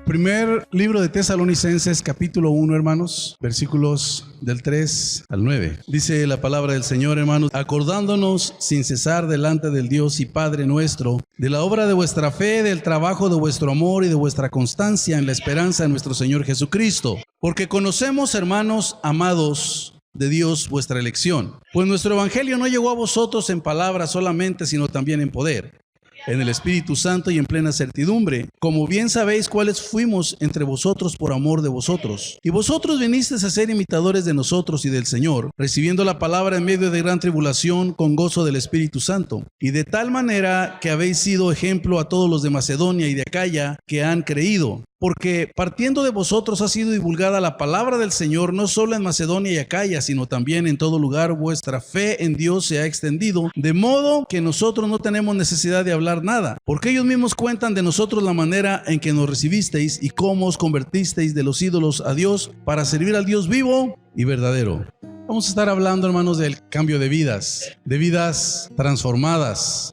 Primer libro de Tesalonicenses, capítulo 1, hermanos, versículos del 3 al 9. Dice la palabra del Señor, hermanos: acordándonos sin cesar delante del Dios y Padre nuestro, de la obra de vuestra fe, del trabajo de vuestro amor y de vuestra constancia en la esperanza de nuestro Señor Jesucristo. Porque conocemos, hermanos amados de Dios, vuestra elección. Pues nuestro evangelio no llegó a vosotros en palabra solamente, sino también en poder, en el Espíritu Santo y en plena certidumbre, como bien sabéis cuáles fuimos entre vosotros por amor de vosotros. Y vosotros vinisteis a ser imitadores de nosotros y del Señor, recibiendo la palabra en medio de gran tribulación con gozo del Espíritu Santo, y de tal manera que habéis sido ejemplo a todos los de Macedonia y de Acaya que han creído. Porque partiendo de vosotros ha sido divulgada la palabra del Señor, no solo en Macedonia y Acaya, sino también en todo lugar. Vuestra fe en Dios se ha extendido, de modo que nosotros no tenemos necesidad de hablar nada, porque ellos mismos cuentan de nosotros la manera en que nos recibisteis y cómo os convertisteis de los ídolos a Dios para servir al Dios vivo y verdadero. Vamos a estar hablando, hermanos, del cambio de vidas transformadas.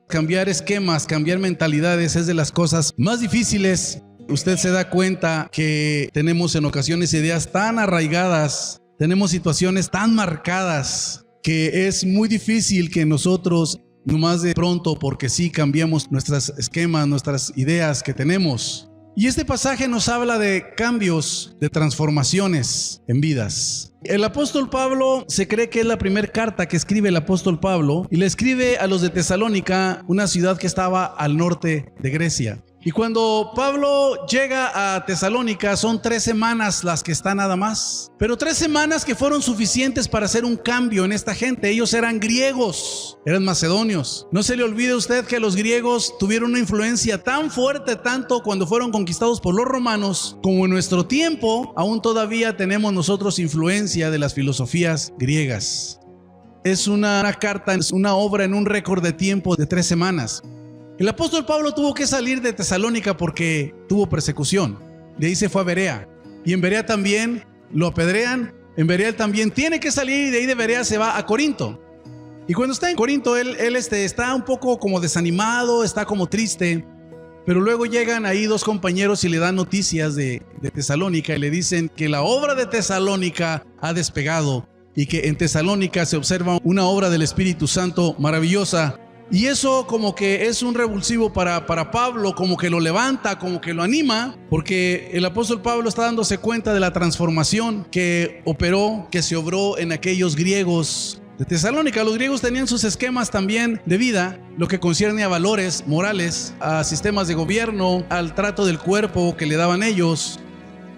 Cambiar esquemas, cambiar mentalidades es de las cosas más difíciles. Usted se da cuenta que tenemos en ocasiones ideas tan arraigadas, tenemos situaciones tan marcadas, que es muy difícil que nosotros, nomás de pronto, porque sí, cambiamos nuestros esquemas, nuestras ideas que tenemos. Y este pasaje nos habla de cambios, de transformaciones en vidas. El apóstol Pablo se cree que es la primera carta que escribe el apóstol Pablo, y le escribe a los de Tesalónica, una ciudad que estaba al norte de Grecia. Y cuando Pablo llega a Tesalónica, son 3 semanas las que está nada más. Pero 3 semanas que fueron suficientes para hacer un cambio en esta gente. Ellos eran griegos, eran macedonios. No se le olvide a usted que los griegos tuvieron una influencia tan fuerte, tanto cuando fueron conquistados por los romanos, como en nuestro tiempo, aún todavía tenemos nosotros influencia de las filosofías griegas. Es una carta, es una obra en un récord de tiempo de 3 semanas. El apóstol Pablo tuvo que salir de Tesalónica porque tuvo persecución. De ahí se fue a Berea. Y en Berea también lo apedrean. En Berea él también tiene que salir, y de ahí de Berea se va a Corinto. Y cuando está en Corinto, él está un poco como desanimado, está como triste. Pero luego llegan ahí 2 compañeros y le dan noticias de Tesalónica y le dicen que la obra de Tesalónica ha despegado y que en Tesalónica se observa una obra del Espíritu Santo maravillosa. Y eso como que es un revulsivo para Pablo, como que lo levanta, como que lo anima, porque el apóstol Pablo está dándose cuenta de la transformación que operó, que se obró en aquellos griegos de Tesalónica. Los griegos tenían sus esquemas también de vida, lo que concierne a valores morales, a sistemas de gobierno, al trato del cuerpo que le daban ellos.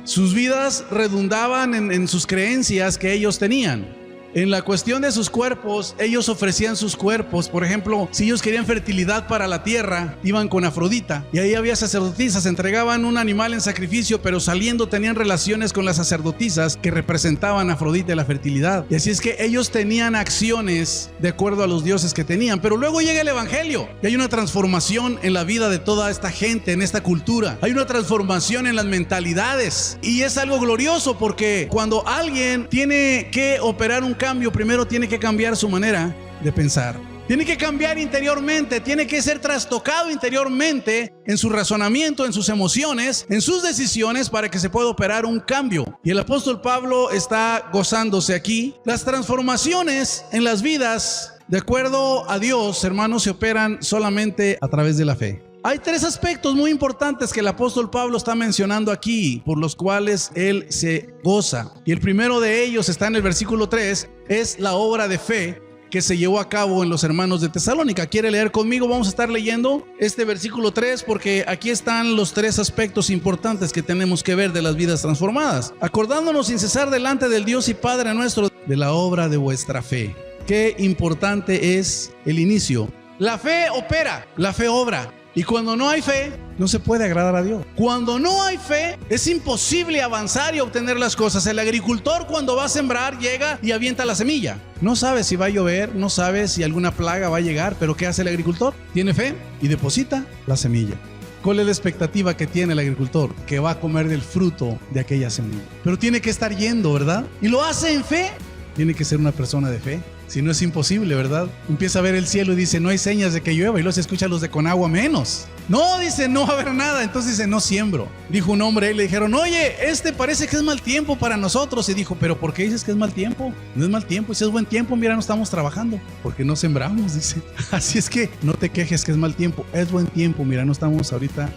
Sus vidas redundaban en sus creencias que ellos tenían. En la cuestión de sus cuerpos, ellos ofrecían sus cuerpos. Por ejemplo, si ellos querían fertilidad para la tierra, iban con Afrodita. Y ahí había sacerdotisas, entregaban un animal en sacrificio, pero saliendo tenían relaciones con las sacerdotisas que representaban a Afrodita y la fertilidad. Y así es que ellos tenían acciones de acuerdo a los dioses que tenían. Pero luego llega el evangelio y hay una transformación en la vida de toda esta gente, en esta cultura. Hay una transformación en las mentalidades. Y es algo glorioso, porque cuando alguien tiene que operar un cambio, primero tiene que cambiar su manera de pensar. Tiene que cambiar interiormente, tiene que ser trastocado interiormente en su razonamiento, en sus emociones, en sus decisiones, para que se pueda operar un cambio. Y el apóstol Pablo está gozándose aquí. Las transformaciones en las vidas, de acuerdo a Dios, hermanos, se operan solamente a través de la fe. Hay 3 aspectos muy importantes que el apóstol Pablo está mencionando aquí, por los cuales él se goza. Y el primero de ellos está en el versículo 3, es la obra de fe que se llevó a cabo en los hermanos de Tesalónica. ¿Quiere leer conmigo? Vamos a estar leyendo este versículo 3, porque aquí están los 3 aspectos importantes que tenemos que ver de las vidas transformadas. Acordándonos sin cesar delante del Dios y Padre nuestro de la obra de vuestra fe. Qué importante es el inicio. La fe opera, la fe obra. Y cuando no hay fe, no se puede agradar a Dios. Cuando no hay fe, es imposible avanzar y obtener las cosas. El agricultor, cuando va a sembrar, llega y avienta la semilla. No sabe si va a llover, no sabe si alguna plaga va a llegar, pero ¿qué hace el agricultor? Tiene fe y deposita la semilla. ¿Cuál es la expectativa que tiene el agricultor? Que va a comer del fruto de aquella semilla. Pero tiene que estar yendo, ¿verdad? Y lo hace en fe. Tiene que ser una persona de fe. Si no es imposible, ¿verdad? Empieza a ver el cielo y dice, no hay señas de que llueva, y luego se escucha los de Conagua menos. No, dice, no va a haber nada. Entonces dice, no siembro. Dijo un hombre y le dijeron, oye, parece que es mal tiempo para nosotros. Y dijo, pero ¿por qué dices que es mal tiempo? No es mal tiempo, si es buen tiempo, mira, no estamos trabajando porque no sembramos, dice. Así es que no te quejes que es mal tiempo, es buen tiempo, mira, no estamos ahorita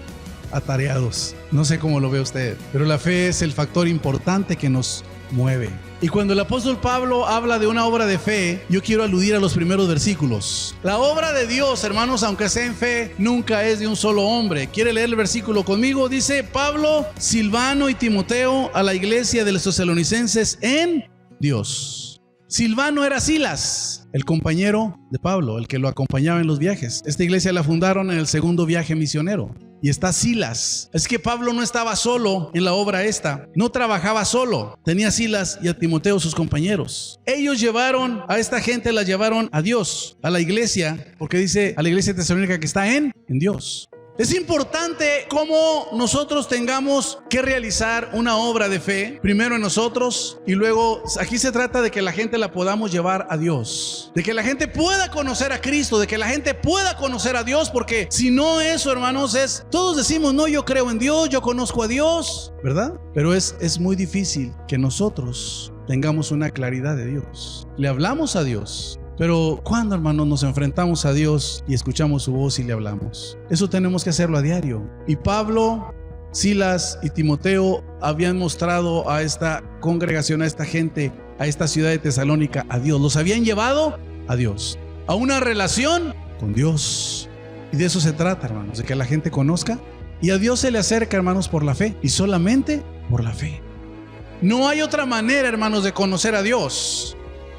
atareados. No sé cómo lo ve usted, pero la fe es el factor importante que nos mueve. Y cuando el apóstol Pablo habla de una obra de fe, yo quiero aludir a los primeros versículos. La obra de Dios, hermanos, aunque sea en fe, nunca es de un solo hombre. ¿Quiere leer el versículo conmigo? Dice Pablo, Silvano y Timoteo a la iglesia de los tesalonicenses en Dios. Silvano era Silas, el compañero de Pablo, el que lo acompañaba en los viajes. Esta iglesia la fundaron en el segundo viaje misionero. Y está Silas. Es que Pablo no estaba solo en la obra esta. No trabajaba solo. Tenía a Silas y a Timoteo, sus compañeros. Ellos llevaron a esta gente, la llevaron a Dios, a la iglesia, porque dice a la iglesia tesalónica que está en Dios. Es importante cómo nosotros tengamos que realizar una obra de fe, primero en nosotros y luego aquí se trata de que la gente la podamos llevar a Dios, de que la gente pueda conocer a Cristo, de que la gente pueda conocer a Dios, porque si no eso, hermanos, todos decimos, no, yo creo en Dios, yo conozco a Dios, ¿verdad? Pero es muy difícil que nosotros tengamos una claridad de Dios. Le hablamos a Dios, pero ¿cuándo, hermanos, nos enfrentamos a Dios y escuchamos su voz y le hablamos? Eso tenemos que hacerlo a diario. Y Pablo, Silas y Timoteo habían mostrado a esta congregación, a esta gente, a esta ciudad de Tesalónica, a Dios. Los habían llevado a Dios, a una relación con Dios. Y de eso se trata, hermanos, de que la gente conozca. Y a Dios se le acerca, hermanos, por la fe, y solamente por la fe. No hay otra manera, hermanos, de conocer a Dios.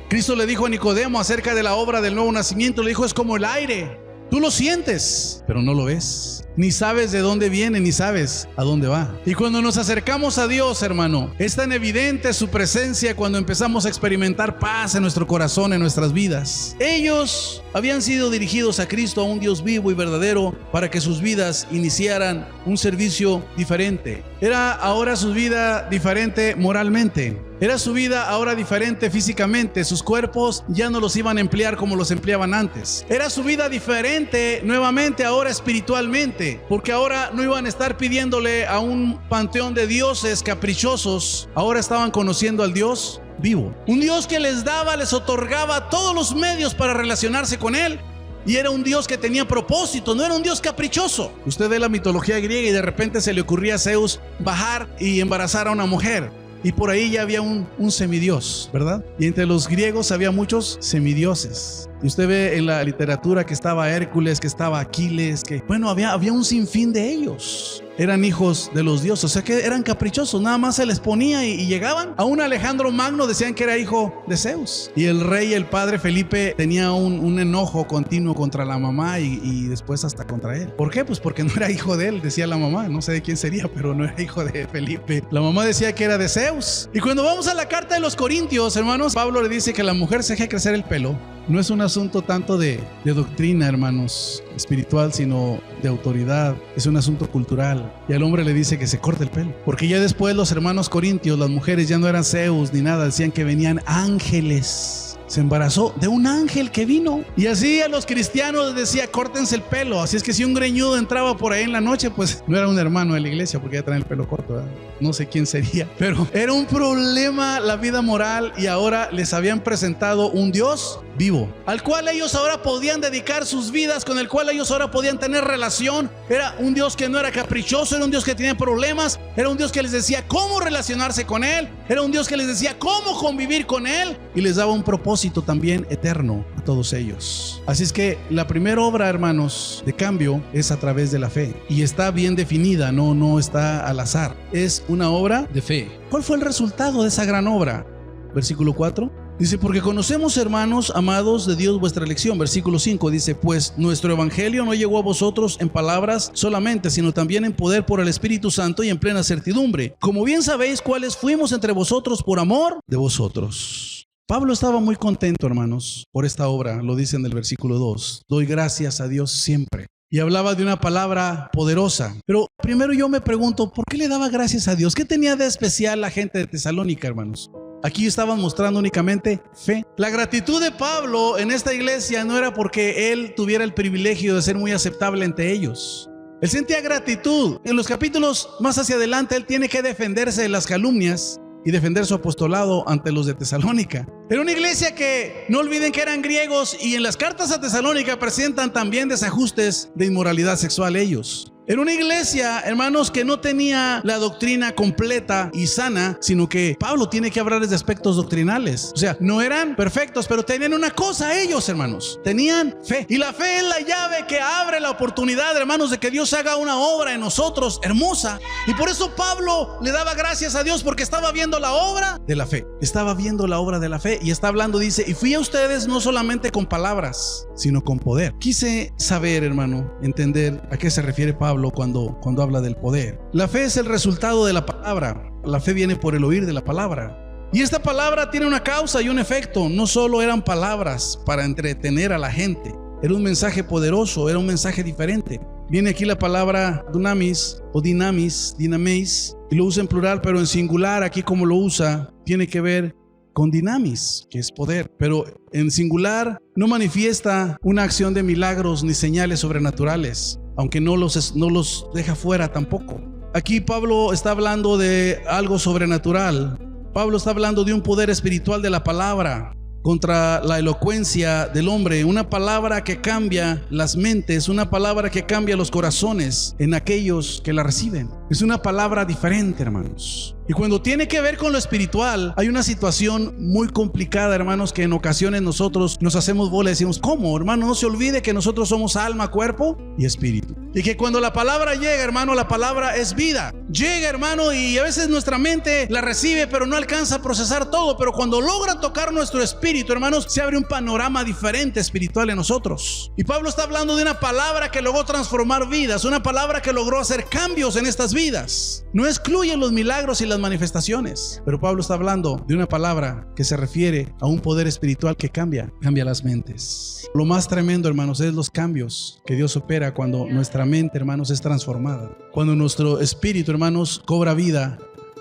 Cristo le dijo a Nicodemo acerca de la obra del nuevo nacimiento, le dijo, es como el aire. Tú lo sientes, pero no lo ves. Ni sabes de dónde viene, ni sabes a dónde va. Y cuando nos acercamos a Dios, hermano, es tan evidente su presencia cuando empezamos a experimentar paz en nuestro corazón, en nuestras vidas. Ellos habían sido dirigidos a Cristo, a un Dios vivo y verdadero, para que sus vidas iniciaran un servicio diferente. Era ahora su vida diferente moralmente. Era su vida ahora diferente físicamente. Sus cuerpos ya no los iban a emplear como los empleaban antes. Era su vida diferente nuevamente ahora espiritualmente, porque ahora no iban a estar pidiéndole a un panteón de dioses caprichosos. Ahora estaban conociendo al Dios vivo, un Dios que les daba, les otorgaba todos los medios para relacionarse con Él. Y era un Dios que tenía propósito, no era un Dios caprichoso. Usted ve la mitología griega y de repente se le ocurría a Zeus bajar y embarazar a una mujer. Y por ahí ya había un semidios, ¿verdad? Y entre los griegos había muchos semidioses. Y usted ve en la literatura que estaba Hércules, que estaba Aquiles, que bueno, había un sinfín de ellos. Eran hijos de los dioses, o sea que eran caprichosos, nada más se les ponía y llegaban. A un Alejandro Magno decían que era hijo de Zeus. Y el rey, el padre Felipe, tenía un enojo continuo contra la mamá y después hasta contra él. ¿Por qué? Pues porque no era hijo de él, decía la mamá. No sé de quién sería, pero no era hijo de Felipe. La mamá decía que era de Zeus. Y cuando vamos a la carta de los Corintios, hermanos, Pablo le dice que la mujer se deje crecer el pelo. No es un asunto tanto de doctrina, hermanos, espiritual, sino de autoridad. Es un asunto cultural. Y al hombre le dice que se corte el pelo. Porque ya después los hermanos corintios, las mujeres ya no eran Zeus ni nada, decían que venían ángeles. Se embarazó de un ángel que vino. Y así a los cristianos decía, córtense el pelo. Así es que si un greñudo entraba por ahí en la noche, pues no era un hermano de la iglesia, porque ya traen el pelo corto, ¿verdad? No sé quién sería, pero era un problema la vida moral. Y ahora les habían presentado un Dios vivo, al cual ellos ahora podían dedicar sus vidas, con el cual ellos ahora podían tener relación. Era un Dios que no era caprichoso, era un Dios que tenía problemas, era un Dios que les decía cómo relacionarse con Él, era un Dios que les decía cómo convivir con Él, y les daba un propósito también eterno a todos ellos. Así es que la primera obra, hermanos, de cambio es a través de la fe, y está bien definida, no está al azar. Es una obra de fe. ¿Cuál fue el resultado de esa gran obra? Versículo 4 dice, porque conocemos, hermanos amados de Dios, vuestra elección. Versículo 5 dice, pues nuestro evangelio no llegó a vosotros en palabras solamente, sino también en poder por el Espíritu Santo y en plena certidumbre, como bien sabéis cuáles fuimos entre vosotros por amor de vosotros. Pablo estaba muy contento, hermanos, por esta obra. Lo dice en el versículo 2, doy gracias a Dios siempre. Y hablaba de una palabra poderosa. Pero primero yo me pregunto, ¿por qué le daba gracias a Dios? ¿Qué tenía de especial la gente de Tesalónica, hermanos? Aquí estaban mostrando únicamente fe. La gratitud de Pablo en esta iglesia no era porque él tuviera el privilegio de ser muy aceptable ante ellos. Él sentía gratitud. En los capítulos más hacia adelante, él tiene que defenderse de las calumnias y defender su apostolado ante los de Tesalónica. Era una iglesia que, no olviden que eran griegos, y en las cartas a Tesalónica presentan también desajustes de inmoralidad sexual ellos. Era una iglesia, hermanos, que no tenía la doctrina completa y sana, sino que Pablo tiene que hablar de aspectos doctrinales. O sea, no eran perfectos, pero tenían una cosa ellos, hermanos: tenían fe. Y la fe es la llave que abre la oportunidad, hermanos, de que Dios haga una obra en nosotros hermosa. Y por eso Pablo le daba gracias a Dios, porque estaba viendo la obra de la fe. Estaba viendo la obra de la fe y está hablando, dice: y fui a ustedes no solamente con palabras, sino con poder. Quise saber, hermano, entender a qué se refiere Pablo cuando habla del poder. La fe es el resultado de la palabra. La fe viene por el oír de la palabra. Y esta palabra tiene una causa y un efecto. No solo eran palabras para entretener a la gente. Era un mensaje poderoso, era un mensaje diferente. Viene aquí la palabra dunamis o dinamis, dinameis, y lo usa en plural, pero en singular, aquí como lo usa, tiene que ver con dinamis, que es poder, pero en singular no manifiesta una acción de milagros ni señales sobrenaturales, aunque no los deja fuera tampoco. Aquí Pablo está hablando de algo sobrenatural. Pablo está hablando de un poder espiritual de la palabra contra la elocuencia del hombre, una palabra que cambia las mentes, una palabra que cambia los corazones en aquellos que la reciben. Es una palabra diferente, hermanos. Y cuando tiene que ver con lo espiritual, hay una situación muy complicada, hermanos, que en ocasiones nosotros nos hacemos bola y decimos: ¿cómo, hermano? No se olvide que nosotros somos alma, cuerpo y espíritu. Y que cuando la palabra llega, hermano, la palabra es vida. Llega, hermano, y a veces nuestra mente la recibe, pero no alcanza a procesar todo. Pero cuando logra tocar nuestro espíritu, hermanos, se abre un panorama diferente espiritual en nosotros. Y Pablo está hablando de una palabra que logró transformar vidas, una palabra que logró hacer cambios en estas vidas. No excluye los milagros y las manifestaciones, pero Pablo está hablando de una palabra que se refiere a un poder espiritual que cambia las mentes. Lo más tremendo, hermanos, es los cambios que Dios opera cuando nuestra mente, hermanos, es transformada, cuando nuestro espíritu, hermanos, cobra vida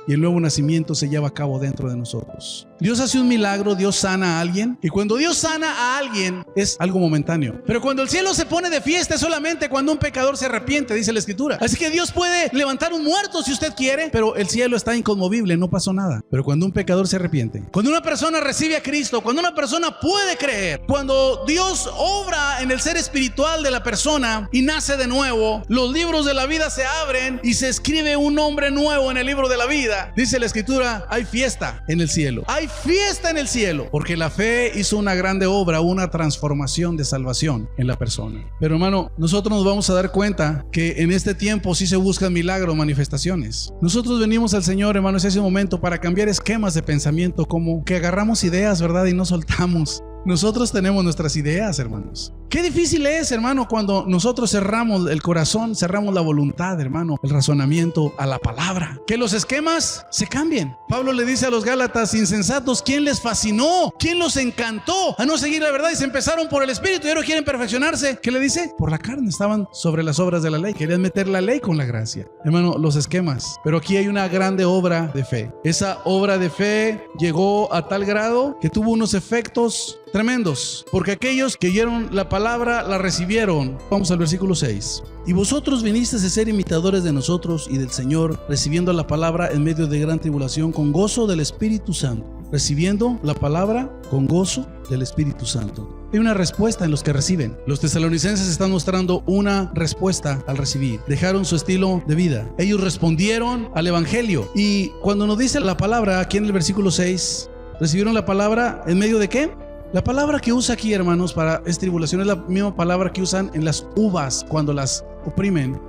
y el nuevo nacimiento se lleva a cabo dentro de nosotros. Dios hace un milagro, Dios sana a alguien, y cuando Dios sana a alguien es algo momentáneo. Pero cuando el cielo se pone de fiesta es solamente cuando un pecador se arrepiente, dice la Escritura. Así que Dios puede levantar un muerto si usted quiere, pero el cielo está inconmovible, no pasó nada. Pero cuando un pecador se arrepiente, cuando una persona recibe a Cristo, cuando una persona puede creer, cuando Dios obra en el ser espiritual de la persona y nace de nuevo, los libros de la vida se abren y se escribe un nombre nuevo en el libro de la vida. Dice la Escritura: hay fiesta en el cielo. Hay fiesta en el cielo, porque la fe hizo una grande obra, una transformación de salvación en la persona. Pero, hermano, nosotros nos vamos a dar cuenta que en este tiempo sí se buscan milagros, manifestaciones. Nosotros venimos al Señor, hermanos, en ese momento para cambiar esquemas de pensamiento, como que agarramos ideas, ¿verdad? Y no soltamos. Nosotros tenemos nuestras ideas, hermanos. Qué difícil es, hermano, cuando nosotros cerramos el corazón, cerramos la voluntad, hermano, el razonamiento a la palabra. Que los esquemas se cambien. Pablo le dice a los Gálatas: insensatos, ¿quién les fascinó? ¿Quién los encantó a no seguir la verdad? Y se empezaron por el espíritu y ahora quieren perfeccionarse. ¿Qué le dice? Por la carne. Estaban sobre las obras de la ley. Querían meter la ley con la gracia. Hermano, los esquemas. Pero aquí hay una grande obra de fe. Esa obra de fe llegó a tal grado que tuvo unos efectos tremendos, porque aquellos que oyeron la palabra la recibieron. Vamos al versículo 6. Y vosotros vinisteis a ser imitadores de nosotros y del Señor, recibiendo la palabra en medio de gran tribulación, con gozo del Espíritu Santo. Recibiendo la palabra con gozo del Espíritu Santo. Hay una respuesta en los que reciben. Los tesalonicenses están mostrando una respuesta al recibir. Dejaron su estilo de vida. Ellos respondieron al Evangelio. Y cuando nos dice la palabra aquí en el versículo 6, recibieron la palabra en medio de ¿qué? La palabra que usa aquí, hermanos, para es tribulación, es la misma palabra que usan en las uvas cuando las oprimen,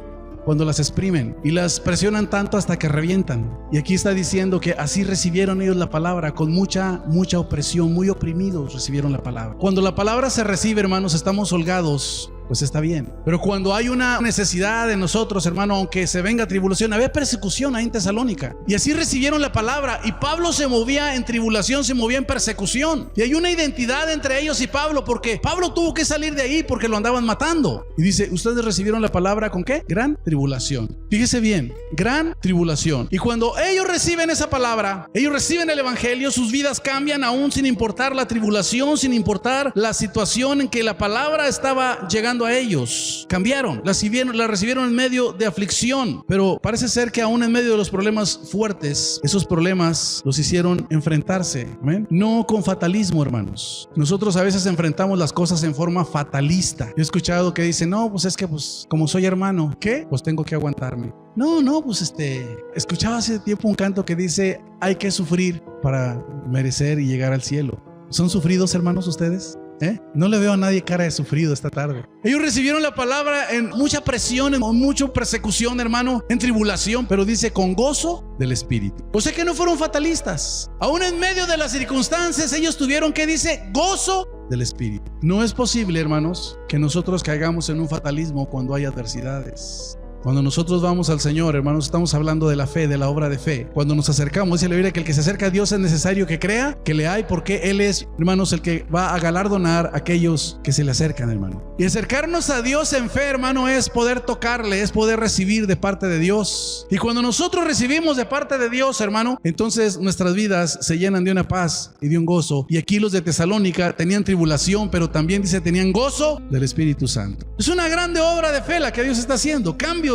cuando las exprimen y las presionan tanto hasta que revientan. Y aquí está diciendo que así recibieron ellos la palabra, con mucha opresión, muy oprimidos recibieron la palabra. Cuando la palabra se recibe, hermanos, estamos holgados pues está bien. Pero cuando hay una necesidad de nosotros, hermano, aunque se venga tribulación, había persecución ahí en Tesalónica. Y así recibieron la palabra. Y Pablo se movía en tribulación, se movía en persecución. Y hay una identidad entre ellos y Pablo, porque Pablo tuvo que salir de ahí porque lo andaban matando. Y dice, ustedes recibieron la palabra ¿con qué? Gran tribulación. Fíjese bien, gran tribulación. Y cuando ellos reciben esa palabra, ellos reciben el evangelio, sus vidas cambian aún sin importar la tribulación, sin importar la situación en que la palabra estaba llegando a ellos. Cambiaron, la recibieron en medio de aflicción. Pero parece ser que aún en medio de los problemas fuertes, esos problemas los hicieron enfrentarse. ¿Amén? No con fatalismo, hermanos. Nosotros a veces enfrentamos las cosas en forma fatalista. Yo he escuchado que dicen, no, pues es que pues como soy hermano, ¿qué? Pues tengo que aguantarme. No, pues escuchaba hace tiempo un canto que dice, hay que sufrir para merecer y llegar al cielo. ¿Son sufridos, hermanos, ustedes? No le veo a nadie cara de sufrido esta tarde. Ellos recibieron la palabra en mucha presión, en mucha persecución, hermano, en tribulación, pero dice con gozo del Espíritu. O sea que no fueron fatalistas. Aún en medio de las circunstancias, ellos tuvieron que dice gozo del Espíritu. No es posible, hermanos, que nosotros caigamos en un fatalismo cuando hay adversidades. Cuando nosotros vamos al Señor, hermanos, estamos hablando de la fe, de la obra de fe. Cuando nos acercamos, dice la Biblia que el que se acerca a Dios es necesario que crea que le hay, porque Él es, hermanos, el que va a galardonar a aquellos que se le acercan, hermano. Y acercarnos a Dios en fe, hermano, es poder tocarle, es poder recibir de parte de Dios. Y cuando nosotros recibimos de parte de Dios, hermano, entonces nuestras vidas se llenan de una paz y de un gozo. Y aquí los de Tesalónica tenían tribulación, pero también dice tenían gozo del Espíritu Santo. Es una grande obra de fe la que Dios está haciendo. Cambios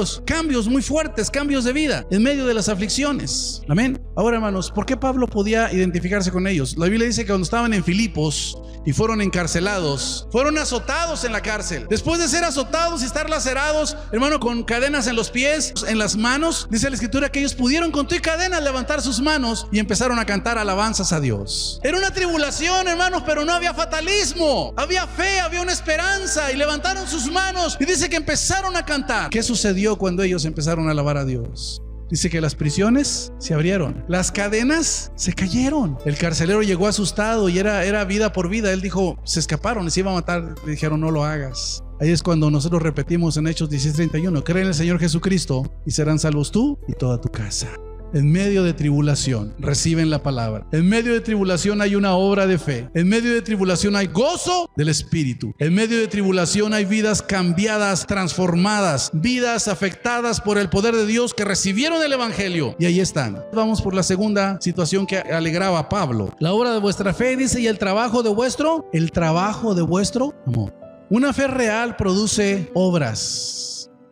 muy fuertes, cambios de vida en medio de las aflicciones. Amén. Ahora, hermanos, ¿por qué Pablo podía identificarse con ellos? La Biblia dice que cuando estaban en Filipos y fueron encarcelados, fueron azotados en la cárcel. Después de ser azotados y estar lacerados, hermano, con cadenas en los pies, en las manos, dice la Escritura que ellos pudieron con tu y cadenas levantar sus manos y empezaron a cantar alabanzas a Dios. Era una tribulación, hermanos, pero no había fatalismo. Había fe, había una esperanza, y levantaron sus manos y dice que empezaron a cantar. ¿Qué sucedió cuando ellos empezaron a alabar a Dios? Dice que las prisiones se abrieron, las cadenas se cayeron. El carcelero llegó asustado y era vida por vida. Él dijo, se escaparon, les iba a matar. Le dijeron, no lo hagas. Ahí es cuando nosotros repetimos en Hechos 16:31, cree en el Señor Jesucristo y serán salvos tú y toda tu casa. En medio de tribulación reciben la palabra. En medio de tribulación hay una obra de fe. En medio de tribulación hay gozo del Espíritu. En medio de tribulación hay vidas cambiadas, transformadas, vidas afectadas por el poder de Dios que recibieron el Evangelio. Y ahí están. Vamos por la segunda situación que alegraba a Pablo. La obra de vuestra fe, dice, y el trabajo de vuestro amor. Una fe real produce obras.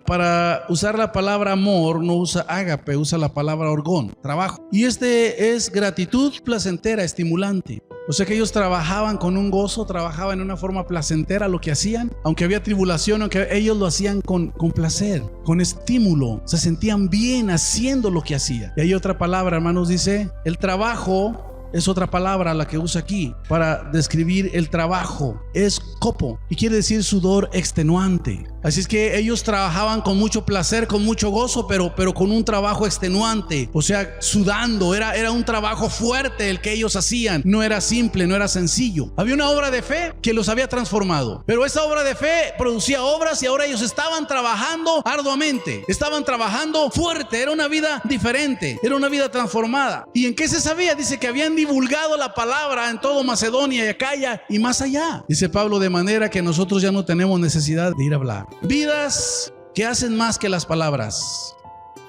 Para usar la palabra amor no usa ágape, usa la palabra orgón, trabajo. Y es gratitud placentera, estimulante. O sea que ellos trabajaban con un gozo, trabajaban en una forma placentera lo que hacían. Aunque había tribulación, aunque ellos lo hacían con placer, con estímulo. Se sentían bien haciendo lo que hacían. Y hay otra palabra, hermanos, dice, el trabajo. Es otra palabra la que usa aquí para describir el trabajo. Es copo y quiere decir sudor extenuante. Así es que ellos trabajaban con mucho placer, con mucho gozo, pero con un trabajo extenuante. O sea, sudando. Era un trabajo fuerte el que ellos hacían. No era simple, no era sencillo. Había una obra de fe que los había transformado. Pero esa obra de fe producía obras y ahora ellos estaban trabajando arduamente. Estaban trabajando fuerte. Era una vida diferente. Era una vida transformada. ¿Y en qué se sabía? Dice que habían divulgado la palabra en todo Macedonia y Acaya y más allá. Dice Pablo, de manera que nosotros ya no tenemos necesidad de ir a hablar. Vidas que hacen más que las palabras.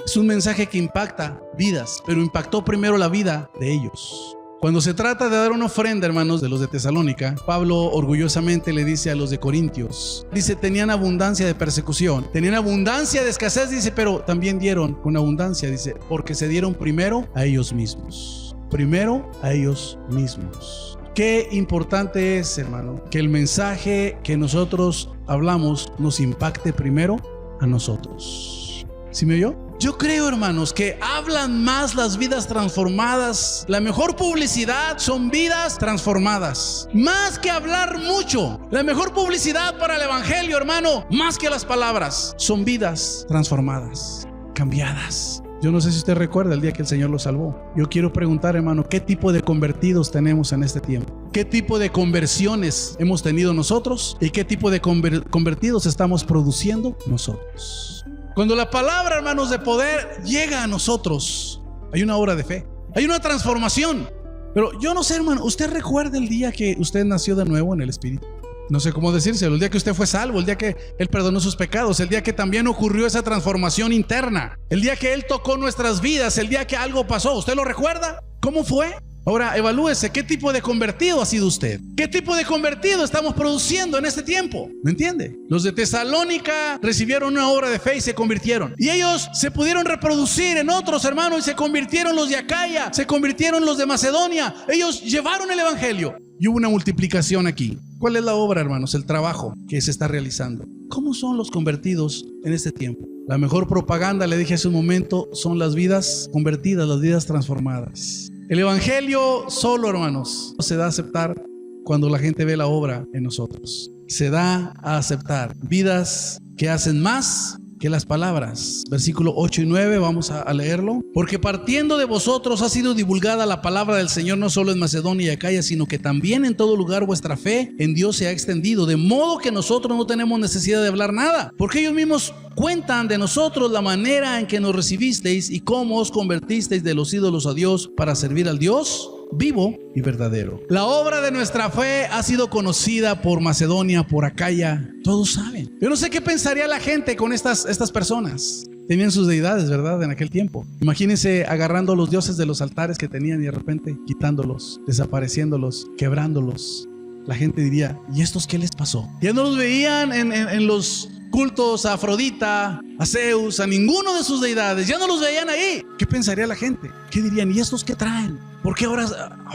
Es un mensaje que impacta vidas, pero impactó primero la vida de ellos. Cuando se trata de dar una ofrenda, hermanos, de los de Tesalónica, Pablo orgullosamente le dice a los de Corintios, dice, tenían abundancia de persecución, tenían abundancia de escasez, dice, pero también dieron con abundancia, dice, porque se dieron primero a ellos mismos. Primero a ellos mismos. Qué importante es, hermano, que el mensaje que nosotros hablamos nos impacte primero a nosotros. ¿Sí me oyó? Yo creo, hermanos, que hablan más las vidas transformadas. La mejor publicidad son vidas transformadas. Más que hablar mucho. La mejor publicidad para el evangelio, hermano, más que las palabras, son vidas transformadas, cambiadas. Yo no sé si usted recuerda el día que el Señor lo salvó. Yo quiero preguntar, hermano, ¿qué tipo de convertidos tenemos en este tiempo? qué tipo de conversiones hemos tenido nosotros y qué tipo de convertidos estamos produciendo nosotros. Cuando la palabra, hermanos, de poder llega a nosotros, hay una obra de fe, hay una transformación. Pero yo no sé, hermano, ¿usted recuerda el día que usted nació de nuevo en el Espíritu? No sé cómo decírselo, el día que usted fue salvo, el día que Él perdonó sus pecados, el día que también ocurrió esa transformación interna, el día que Él tocó nuestras vidas, el día que algo pasó. ¿Usted lo recuerda? ¿Cómo fue? Ahora evalúese, ¿qué tipo de convertido ha sido usted? ¿Qué tipo de convertido estamos produciendo en este tiempo? ¿Me entiende? Los de Tesalónica recibieron una obra de fe y se convirtieron. Y ellos se pudieron reproducir en otros, hermanos, y se convirtieron los de Acaya, se convirtieron los de Macedonia. Ellos llevaron el evangelio y hubo una multiplicación aquí. ¿Cuál es la obra, hermanos? El trabajo que se está realizando. ¿Cómo son los convertidos en este tiempo? La mejor propaganda, le dije hace un momento, son las vidas convertidas, las vidas transformadas. El evangelio solo, hermanos, se da a aceptar cuando la gente ve la obra en nosotros. Se da a aceptar vidas que hacen más que las palabras. Versículo 8 y 9, vamos a leerlo. Porque partiendo de vosotros ha sido divulgada la palabra del Señor no solo en Macedonia y Acaya, sino que también en todo lugar vuestra fe en Dios se ha extendido, de modo que nosotros no tenemos necesidad de hablar nada, porque ellos mismos cuentan de nosotros la manera en que nos recibisteis y cómo os convertisteis de los ídolos a Dios para servir al Dios vivo y verdadero. La obra de nuestra fe ha sido conocida por Macedonia, por Acaya. Todos saben. Yo no sé qué pensaría la gente con estas personas. Tenían sus deidades, ¿verdad? En aquel tiempo. Imagínense agarrando los dioses de los altares que tenían y de repente quitándolos, desapareciéndolos, quebrándolos. La gente diría, ¿y estos qué les pasó? Ya no los veían en los cultos a Afrodita, a Zeus, a ninguno de sus deidades. Ya no los veían ahí. ¿Qué pensaría la gente? ¿Qué dirían? ¿Y estos qué traen? ¿Por qué ahora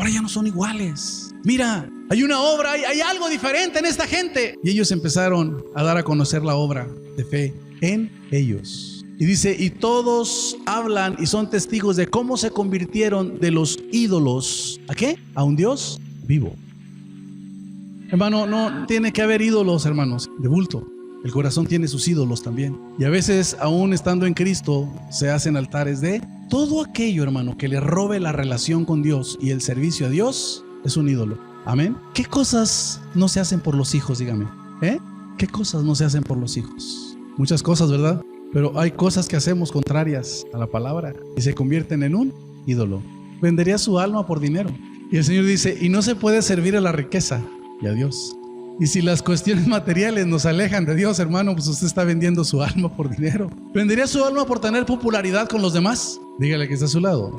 ya no son iguales? Mira, hay una obra, hay algo diferente en esta gente. Y ellos empezaron a dar a conocer la obra de fe en ellos. Y dice, y todos hablan y son testigos de cómo se convirtieron de los ídolos. ¿A qué? A un Dios vivo. Hermano, no tiene que haber ídolos, hermanos, de bulto. El corazón tiene sus ídolos también. Y a veces, aún estando en Cristo, se hacen altares de todo aquello, hermano, que le robe la relación con Dios y el servicio a Dios, es un ídolo. Amén. ¿Qué cosas no se hacen por los hijos, dígame? ¿Qué cosas no se hacen por los hijos? Muchas cosas, ¿verdad? Pero hay cosas que hacemos contrarias a la palabra y se convierten en un ídolo. Vendería su alma por dinero. Y el Señor dice, y no se puede servir a la riqueza y a Dios. Y si las cuestiones materiales nos alejan de Dios, hermano, pues usted está vendiendo su alma por dinero. ¿Vendería su alma por tener popularidad con los demás? Dígale que está a su lado.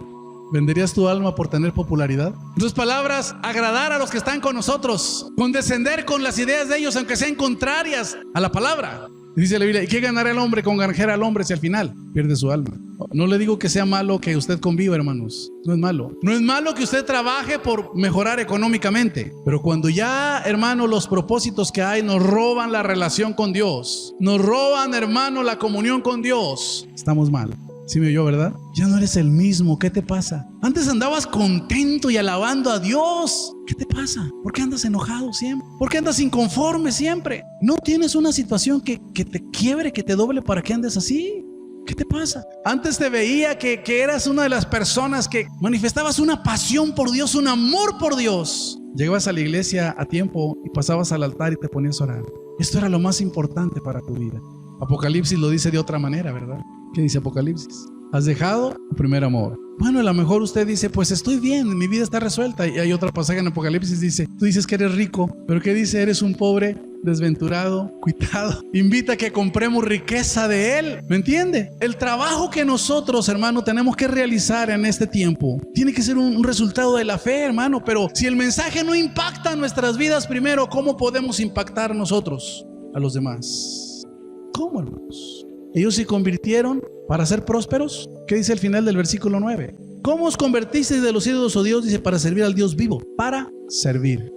¿Venderías tu alma por tener popularidad? En tus palabras, agradar a los que están con nosotros, condescender con las ideas de ellos, aunque sean contrarias a la palabra. Dice la Biblia, ¿y qué ganará el hombre con granjear al hombre si al final pierde su alma? No le digo que sea malo que usted conviva, hermanos. No es malo. No es malo que usted trabaje por mejorar económicamente. Pero cuando ya, hermano, los propósitos que hay nos roban la relación con Dios, nos roban, hermano, la comunión con Dios, estamos mal. ¿Sí me oyó, verdad? Ya no eres el mismo. ¿Qué te pasa? Antes andabas contento y alabando a Dios. ¿Qué te pasa? ¿Por qué andas enojado siempre? ¿Por qué andas inconforme siempre? ¿No tienes una situación que te quiebre, que te doble para que andes así? ¿Qué te pasa? Antes te veía que eras una de las personas que manifestabas una pasión por Dios, un amor por Dios. Llegabas a la iglesia a tiempo y pasabas al altar y te ponías a orar. Esto era lo más importante para tu vida. Apocalipsis lo dice de otra manera, ¿verdad? ¿Qué dice Apocalipsis? Has dejado tu primer amor. Bueno, a lo mejor usted dice, pues estoy bien, mi vida está resuelta. Y hay otro pasaje en Apocalipsis, dice, tú dices que eres rico, pero ¿qué dice? Eres un pobre, desventurado, cuitado. Invita a que compremos riqueza de Él. ¿Me entiende? El trabajo que nosotros, hermano, tenemos que realizar en este tiempo tiene que ser un resultado de la fe, hermano. Pero si el mensaje no impacta nuestras vidas primero, ¿cómo podemos impactar nosotros a los demás? ¿Cómo, hermanos? Ellos se convirtieron para ser prósperos. ¿Qué dice el final del versículo 9? ¿Cómo os convertisteis de los ídolos a Dios? Dice, para servir al Dios vivo. Para servir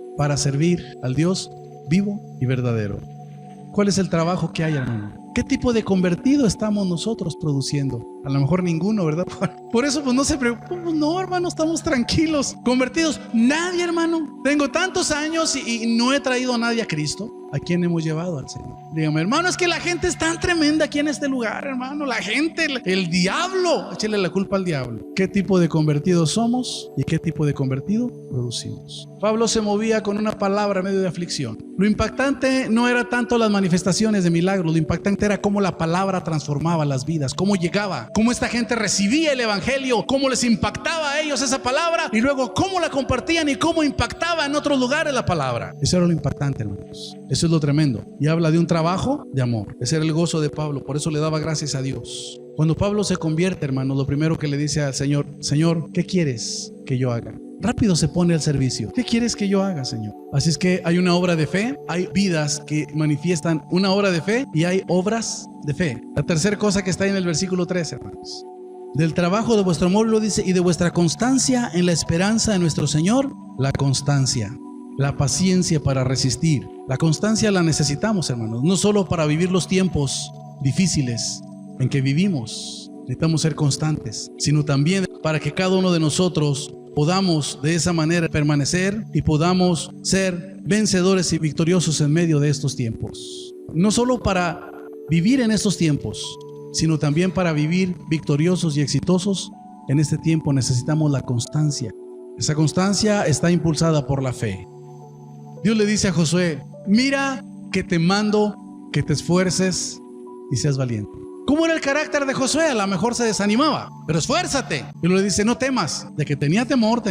al Dios vivo y verdadero. ¿Cuál es el trabajo que hay, hermano? ¿Qué tipo de convertido estamos nosotros produciendo A lo mejor ninguno, ¿verdad? Por eso pues no se preocupen. Pues no, hermano, estamos tranquilos. Convertidos, nadie, hermano. Tengo tantos años y no he traído a nadie a Cristo. ¿A quién hemos llevado? Al Señor. Dígame, hermano, es que la gente es tan tremenda aquí en este lugar, hermano. La gente, el diablo. Échale la culpa al diablo. ¿Qué tipo de convertidos somos y qué tipo de convertido producimos? Pablo se movía con una palabra en medio de aflicción. Lo impactante no era tanto las manifestaciones de milagros, lo impactante era cómo la palabra transformaba las vidas, cómo llegaba, cómo esta gente recibía el evangelio, cómo les impactaba a ellos esa palabra y luego cómo la compartían y cómo impactaba en otros lugares la palabra. Eso era lo impactante, hermanos. Eso es lo tremendo. Y habla de un trabajo de amor. Ese era el gozo de Pablo, por eso le daba gracias a Dios. Cuando Pablo se convierte, hermanos, lo primero que le dice al Señor: Señor, ¿qué quieres que yo haga? Rápido se pone al servicio. ¿Qué quieres que yo haga, Señor? Así es que hay una obra de fe, hay vidas que manifiestan una obra de fe y hay obras de fe. La tercera cosa que está en el versículo 3, hermanos: del trabajo de vuestro amor, lo dice, y de vuestra constancia en la esperanza de nuestro Señor. La constancia, la paciencia para resistir. La constancia la necesitamos, hermanos, no solo para vivir los tiempos difíciles en que vivimos, necesitamos ser constantes, sino también para que cada uno de nosotros podamos de esa manera permanecer y podamos ser vencedores y victoriosos en medio de estos tiempos. No solo para vivir en estos tiempos, sino también para vivir victoriosos y exitosos en este tiempo necesitamos la constancia. Esa constancia está impulsada por la fe. Dios le dice a Josué: mira que te mando que te esfuerces y seas valiente. ¿Cómo era el carácter de Josué? A lo mejor se desanimaba, pero esfuérzate. Y luego le dice: no temas. De que tenía temor.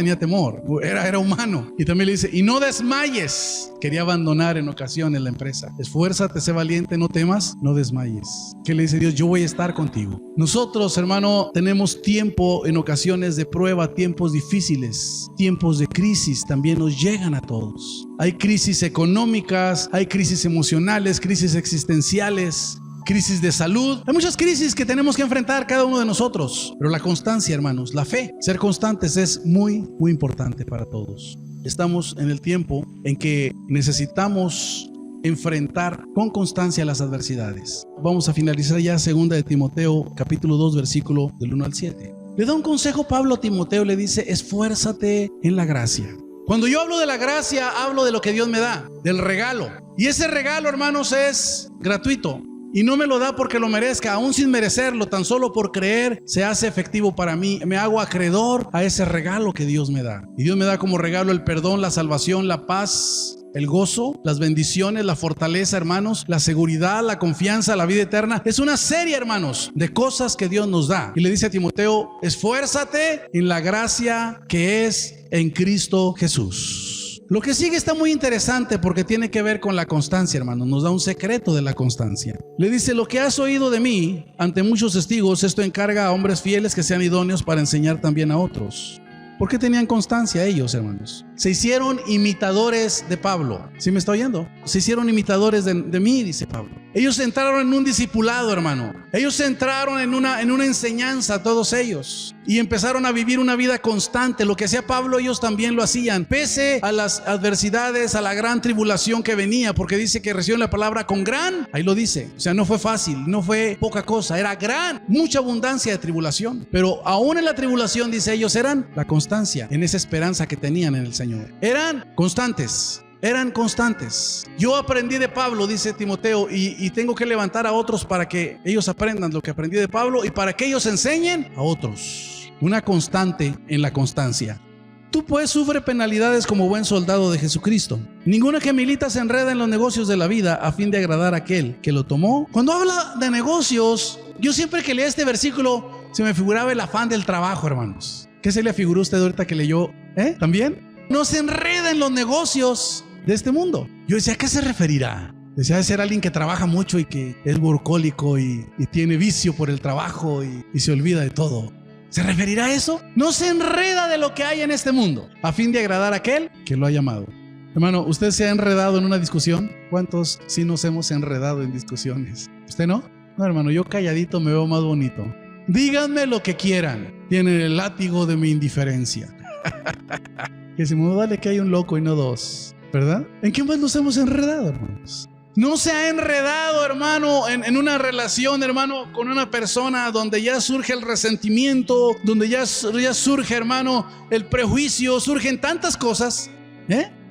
Era humano. Y también le dice: y no desmayes. Quería abandonar en ocasiones la empresa. Esfuérzate, sé valiente, no temas, no desmayes. ¿Qué le dice Dios? Yo voy a estar contigo. Nosotros, hermano, tenemos tiempo en ocasiones de prueba, tiempos difíciles, tiempos de crisis también nos llegan a todos. Hay crisis económicas, hay crisis emocionales, crisis existenciales, crisis de salud. Hay muchas crisis que tenemos que enfrentar cada uno de nosotros. Pero la constancia, hermanos, la fe, ser constantes es muy, muy importante para todos. Estamos en el tiempo en que necesitamos enfrentar con constancia las adversidades. Vamos a finalizar ya 2 de Timoteo, capítulo 2, versículo del 1 al 7. Le da un consejo Pablo a Timoteo, le dice: esfuérzate en la gracia. Cuando yo hablo de la gracia, hablo de lo que Dios me da, del regalo. Y ese regalo, hermanos, es gratuito. Y no me lo da porque lo merezca, aún sin merecerlo, tan solo por creer se hace efectivo para mí. Me hago acreedor a ese regalo que Dios me da. Y Dios me da como regalo el perdón, la salvación, la paz, el gozo, las bendiciones, la fortaleza, hermanos, la seguridad, la confianza, la vida eterna. Es una serie, hermanos, de cosas que Dios nos da. Y le dice a Timoteo: esfuérzate en la gracia que es en Cristo Jesús. Lo que sigue está muy interesante porque tiene que ver con la constancia, hermanos. Nos da un secreto de la constancia. Le dice: lo que has oído de mí ante muchos testigos, esto encarga a hombres fieles que sean idóneos para enseñar también a otros. ¿Por qué tenían constancia ellos, hermanos? Se hicieron imitadores de Pablo. ¿Sí me está oyendo? Se hicieron imitadores de mí, dice Pablo. Ellos entraron en un discipulado, hermano. Ellos entraron en una enseñanza, todos ellos. Y empezaron a vivir una vida constante. Lo que hacía Pablo, ellos también lo hacían. Pese a las adversidades, a la gran tribulación que venía. Porque dice que recibieron la palabra con gran. Ahí lo dice. O sea, no fue fácil, no fue poca cosa. Era gran, mucha abundancia de tribulación. Pero aún en la tribulación, dice ellos, eran la constancia en esa esperanza que tenían en el Señor. Eran constantes. Eran constantes. Yo aprendí de Pablo, dice Timoteo, y tengo que levantar a otros para que ellos aprendan lo que aprendí de Pablo y para que ellos enseñen a otros. Una constante en la constancia. Tú pues sufre penalidades como buen soldado de Jesucristo. Ninguna que milita se enreda en los negocios de la vida a fin de agradar a aquel que lo tomó. Cuando habla de negocios, yo siempre que leía este versículo se me figuraba el afán del trabajo, hermanos. ¿Qué se le figuró a usted ahorita que leyó? ¿También? No se enreda en los negocios de este mundo. Yo decía: ¿a qué se referirá? Decía: de ser alguien que trabaja mucho y que es workólico y tiene vicio por el trabajo y se olvida de todo. ¿Se referirá a eso? No se enreda de lo que hay en este mundo a fin de agradar a aquel que lo ha llamado. Hermano, ¿usted se ha enredado en una discusión? ¿Cuántos sí nos hemos enredado en discusiones? ¿Usted no? No, hermano, yo calladito me veo más bonito. Díganme lo que quieran. Tienen el látigo de mi indiferencia. Que si me dale que hay un loco y no dos, ¿verdad? ¿En qué más nos hemos enredado, hermanos? No se ha enredado, hermano, en una relación, hermano, con una persona donde ya surge el resentimiento, donde ya surge, hermano, el prejuicio, surgen tantas cosas,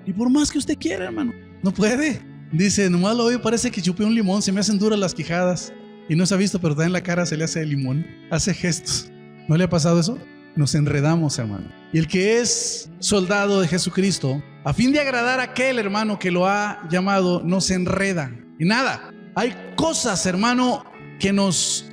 y por más que usted quiera, hermano, no puede. Dice, nomás lo veo, parece que chupé un limón, se me hacen duras las quijadas. Y no se ha visto, pero está en la cara, se le hace el limón, hace gestos. ¿No le ha pasado eso? Nos enredamos, hermano. Y el que es soldado de Jesucristo, a fin de agradar a aquel, hermano, que lo ha llamado, no se enreda. Y nada, hay cosas, hermano, que nos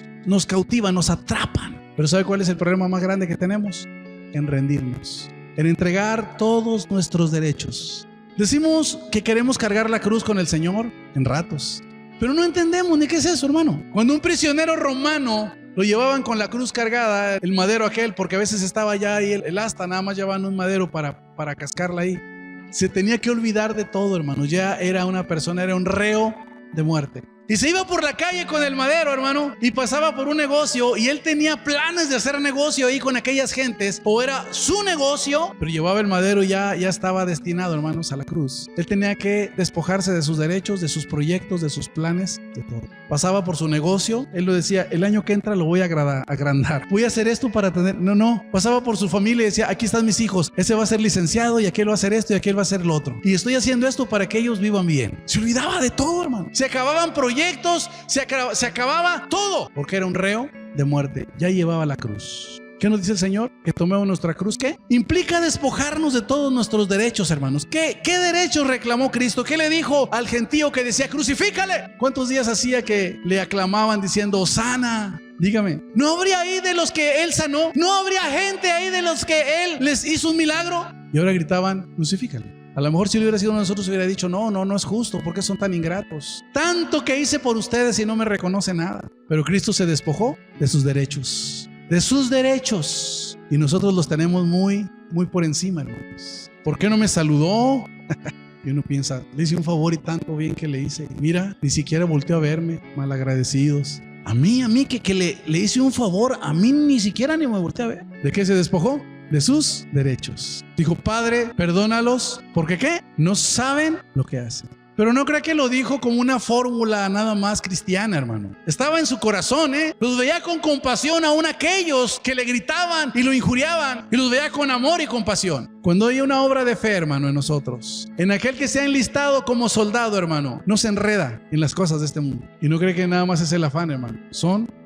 cautivan, nos atrapan. Pero ¿sabe cuál es el problema más grande que tenemos? En rendirnos, en entregar todos nuestros derechos. Decimos que queremos cargar la cruz con el Señor en ratos, pero no entendemos ni qué es eso, hermano. Cuando un prisionero romano lo llevaban con la cruz cargada, el madero aquel, porque a veces estaba ya ahí el asta, nada más llevaban un madero para cascarla ahí. Se tenía que olvidar de todo, hermano. Ya era una persona, era un reo de muerte. Y se iba por la calle con el madero, hermano, y pasaba por un negocio, y él tenía planes de hacer negocio ahí con aquellas gentes, o era su negocio, pero llevaba el madero y ya estaba destinado, hermanos, a la cruz. Él tenía que despojarse de sus derechos, de sus proyectos, de sus planes, de todo. Pasaba por su negocio, él lo decía, el año que entra lo voy a agrandar. Voy a hacer esto para tener... No. Pasaba por su familia y decía, aquí están mis hijos, ese va a ser licenciado y aquel va a hacer esto y aquel va a hacer lo otro. Y estoy haciendo esto para que ellos vivan bien. Se olvidaba de todo, hermano. Se acababan proyectos, se acababa todo, porque era un reo de muerte. Ya llevaba la cruz. ¿Qué nos dice el Señor? Que tomemos nuestra cruz. ¿Qué? Implica despojarnos de todos nuestros derechos, hermanos. ¿Qué derechos reclamó Cristo? ¿Qué le dijo al gentío que decía, crucifícale? ¿Cuántos días hacía que le aclamaban diciendo, Hosana? Dígame, ¿no habría ahí de los que Él sanó? ¿No habría gente ahí de los que Él les hizo un milagro? Y ahora gritaban, crucifícale. A lo mejor si lo hubiera sido nosotros hubiera dicho, no es justo, ¿por qué son tan ingratos? Tanto que hice por ustedes y no me reconoce nada. Pero Cristo se despojó de sus derechos. De sus derechos. Y nosotros los tenemos muy por encima, hermanos. ¿Por qué no me saludó? Y uno piensa, le hice un favor y tanto bien que le hice. Mira, ni siquiera volteó a verme, malagradecidos. A mí que le hice un favor, a mí ni siquiera ni me volteó a ver. ¿De qué se despojó? De sus derechos. Dijo, Padre, perdónalos, porque ¿qué? No saben lo que hacen. Pero no crea que lo dijo como una fórmula nada más cristiana, hermano. Estaba en su corazón, Los veía con compasión aún aquellos que le gritaban y lo injuriaban. Y los veía con amor y compasión. Cuando hay una obra de fe, hermano, en nosotros, en aquel que se ha enlistado como soldado, hermano, no se enreda en las cosas de este mundo. Y no cree que nada más es el afán, hermano.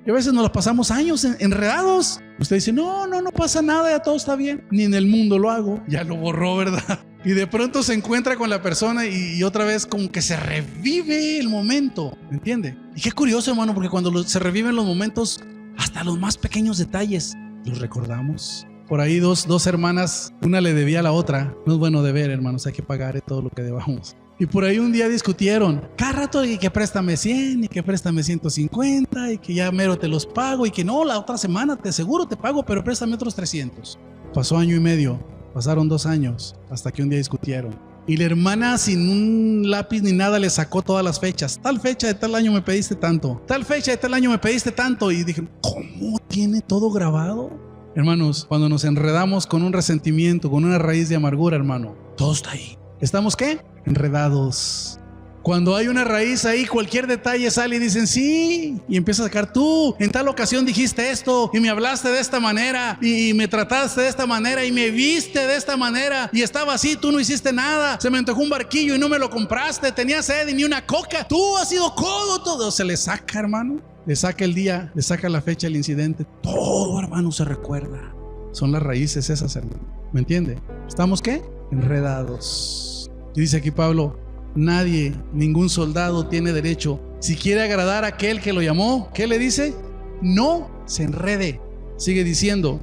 Y a veces nos los pasamos años enredados. Usted dice, no pasa nada, ya todo está bien. Ni en el mundo lo hago. Ya lo borró, ¿verdad? Y de pronto se encuentra con la persona y otra vez como que se revive el momento, ¿me entiende? Y qué curioso, hermano, porque cuando se reviven los momentos, hasta los más pequeños detalles los recordamos. Por ahí dos hermanas, una le debía a la otra. No es bueno deber, hermanos, hay que pagar todo lo que debamos. Y por ahí un día discutieron, cada rato, y que préstame 100 y que préstame 150 y que ya mero te los pago y que no, la otra semana te seguro te pago, pero préstame otros 300. Pasó año y medio, pasaron 2 años, hasta que un día discutieron. Y la hermana sin un lápiz ni nada le sacó todas las fechas. Tal fecha de tal año me pediste tanto, tal fecha de tal año me pediste tanto. Y dije, ¿cómo tiene todo grabado? Hermanos, cuando nos enredamos con un resentimiento, con una raíz de amargura, hermano, todo está ahí. ¿Estamos qué? Enredados. Cuando hay una raíz ahí, cualquier detalle sale y dicen sí, y empieza a sacar, tú en tal ocasión dijiste esto y me hablaste de esta manera y me trataste de esta manera y me viste de esta manera y estaba así, tú no hiciste nada, se me antojó un barquillo y no me lo compraste, tenía sed y ni una coca, tú has sido codo, todo se le saca, hermano, le saca el día, le saca la fecha, el incidente, todo, hermano, se recuerda. Son las raíces esas, hermano, ¿me entiende? ¿Estamos qué? Enredados. Y dice aquí Pablo, nadie, ningún soldado tiene derecho, si quiere agradar a aquel que lo llamó, ¿qué le dice? No se enrede. Sigue diciendo,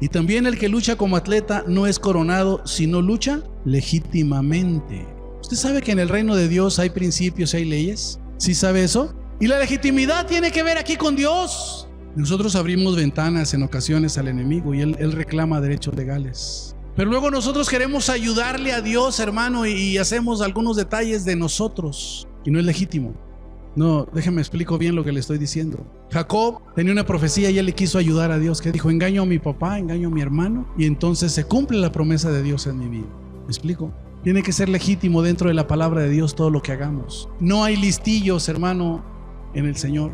y también el que lucha como atleta no es coronado, sino lucha legítimamente. ¿Usted sabe que en el reino de Dios hay principios y hay leyes? ¿Sí sabe eso? Y la legitimidad tiene que ver aquí con Dios. Nosotros abrimos ventanas en ocasiones al enemigo y él reclama derechos legales. Pero luego nosotros queremos ayudarle a Dios, hermano, y hacemos algunos detalles de nosotros. Y no es legítimo. No, déjeme explico bien lo que le estoy diciendo. Jacob tenía una profecía y él le quiso ayudar a Dios. Que dijo, engaño a mi papá, engaño a mi hermano. Y entonces se cumple la promesa de Dios en mi vida. ¿Me explico? Tiene que ser legítimo dentro de la palabra de Dios todo lo que hagamos. No hay listillos, hermano, en el Señor.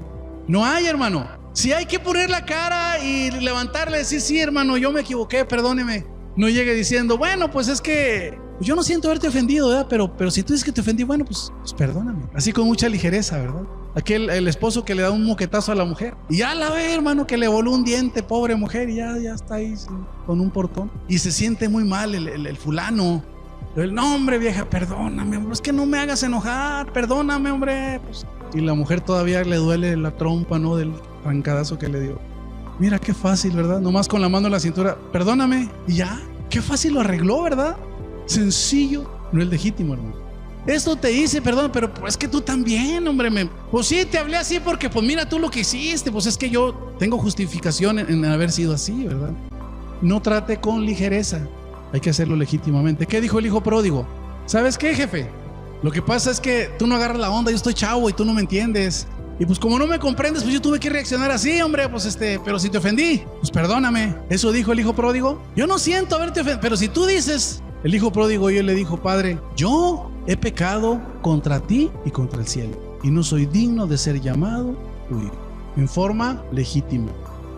No hay, hermano. Si hay que poner la cara y levantarle y decir, sí, hermano, yo me equivoqué, perdóneme. No llegue diciendo, bueno, pues es que yo no siento haberte ofendido, ¿verdad? Pero si tú dices que te ofendí, bueno, pues perdóname. Así con mucha ligereza, ¿verdad? El esposo que le da un moquetazo a la mujer. Y ya la ve, hermano, que le voló un diente, pobre mujer, y ya está ahí con un portón. Y se siente muy mal el fulano. No, hombre, vieja, perdóname, hombre, es que no me hagas enojar, perdóname, hombre. Pues, y la mujer todavía le duele la trompa, ¿no? Del arrancadazo que le dio. Mira qué fácil, ¿verdad? Nomás con la mano en la cintura, perdóname, y ya. Qué fácil lo arregló, ¿verdad? Sencillo, no es legítimo, hermano. Esto te hice, perdón, pero es que tú también, hombre. Pues sí, te hablé así porque, pues mira tú lo que hiciste. Pues es que yo tengo justificación en haber sido así, ¿verdad? No trate con ligereza. Hay que hacerlo legítimamente. ¿Qué dijo el hijo pródigo? ¿Sabes qué, jefe? Lo que pasa es que tú no agarras la onda, yo estoy chavo y tú no me entiendes. Y pues como no me comprendes, pues yo tuve que reaccionar así, hombre, pues pero si te ofendí, pues perdóname. Eso dijo el hijo pródigo. Yo no siento haberte ofendido, pero si tú dices, el hijo pródigo y él le dijo, Padre, yo he pecado contra ti y contra el cielo, y no soy digno de ser llamado tu hijo. En forma legítima.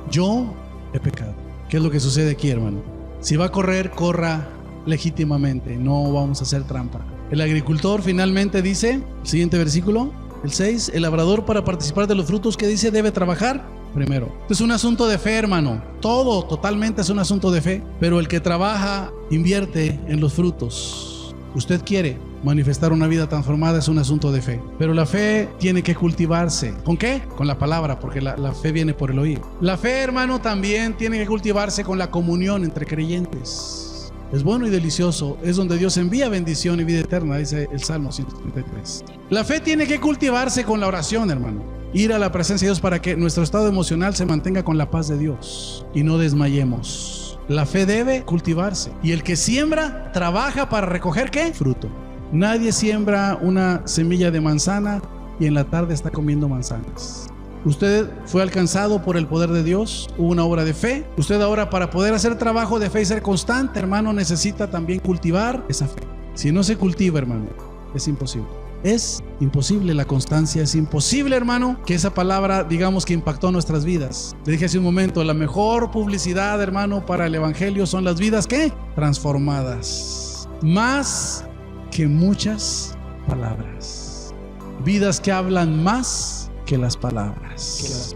Yo he pecado. ¿Qué es lo que sucede aquí, hermano? Si va a correr, corra legítimamente, no vamos a hacer trampa. El agricultor finalmente dice, el siguiente versículo, el 6, el labrador para participar de los frutos que dice debe trabajar primero. Esto es un asunto de fe, hermano. Todo totalmente es un asunto de fe, pero el que trabaja, invierte en los frutos. Usted quiere manifestar una vida transformada, es un asunto de fe, pero la fe tiene que cultivarse. ¿Con qué? Con la palabra, porque la fe viene por el oír. La fe, hermano, también tiene que cultivarse con la comunión entre creyentes. Es bueno y delicioso, es donde Dios envía bendición y vida eterna, dice el Salmo 133. La fe tiene que cultivarse con la oración, hermano. Ir a la presencia de Dios para que nuestro estado emocional se mantenga con la paz de Dios y no desmayemos. La fe debe cultivarse, y el que siembra trabaja para recoger ¿qué? Fruto. Nadie siembra una semilla de manzana y en la tarde está comiendo manzanas. Usted fue alcanzado por el poder de Dios, hubo una obra de fe. Usted ahora, para poder hacer trabajo de fe y ser constante, hermano, necesita también cultivar esa fe. Si no se cultiva, hermano, es imposible. Es imposible la constancia, es imposible, hermano, que esa palabra, digamos, que impactó nuestras vidas. Le dije hace un momento, la mejor publicidad, hermano, para el evangelio son las vidas, ¿qué? Transformadas. Más que muchas palabras. Vidas que hablan más que las palabras.